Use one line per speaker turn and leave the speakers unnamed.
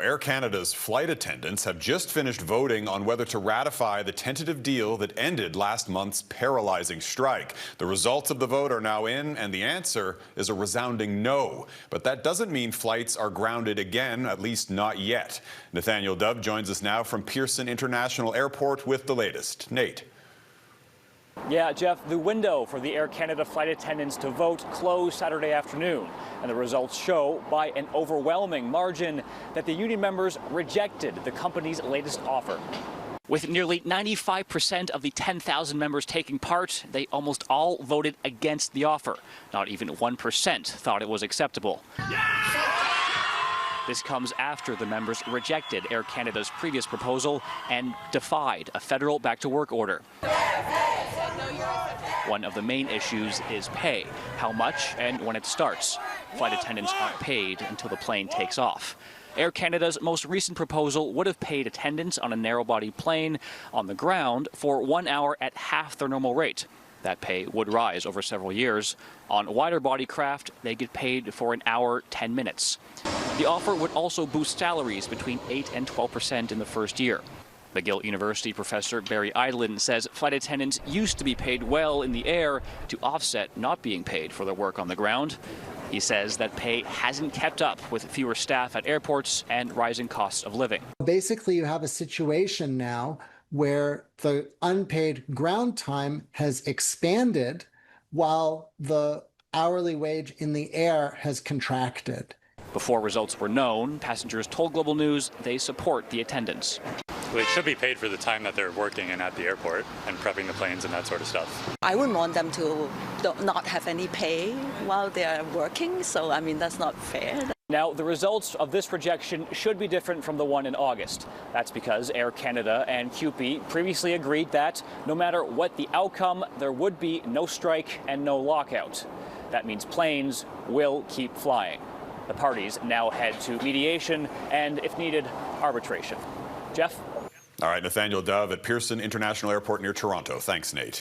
Air Canada's flight attendants have just finished voting on whether to ratify the tentative deal that ended last month's paralyzing strike. The results of the vote are now in, and the answer is a resounding no. But that doesn't mean flights are grounded again, at least not yet. Nathaniel Dove joins us now from Pearson International Airport with the latest. Nate.
Yeah, Jeff, the window for the Air Canada flight attendants to vote closed Saturday afternoon, and the results show by an overwhelming margin that the union members rejected the company's latest offer. With nearly 95% of the 10,000 members taking part, they almost all voted against the offer. Not even 1% thought it was acceptable. This comes after the members rejected Air Canada's previous proposal and defied a federal back-to-work order. One of the main issues is pay, how much and when it starts. Flight attendants aren't paid until the plane takes off. Air Canada's most recent proposal would have paid attendants on a narrow-body plane on the ground for 1 hour at half their normal rate. That pay would rise over several years. On wider-body craft, they get paid for an hour, 10 minutes. The offer would also boost salaries between 8 and 12% in the first year. McGill University professor Barry Idlin says flight attendants used to be paid well in the air to offset not being paid for their work on the ground. He says that pay hasn't kept up with fewer staff at airports and rising costs of living.
Basically, you have a situation now where the unpaid ground time has expanded while the hourly wage in the air has contracted.
Before results were known, passengers told Global News they support the attendants.
They should be paid for the time that they're working and at the airport and prepping the planes and that sort of stuff.
I wouldn't want them to not have any pay while they're working, so I mean that's not fair.
Now, the results of this rejection should be different from the one in August. That's because Air Canada and CUPE previously agreed that no matter what the outcome, there would be no strike and no lockout. That means planes will keep flying. The parties now head to mediation and, if needed, arbitration. Jeff?
All right, Nathaniel Dove at Pearson International Airport near Toronto. Thanks, Nate.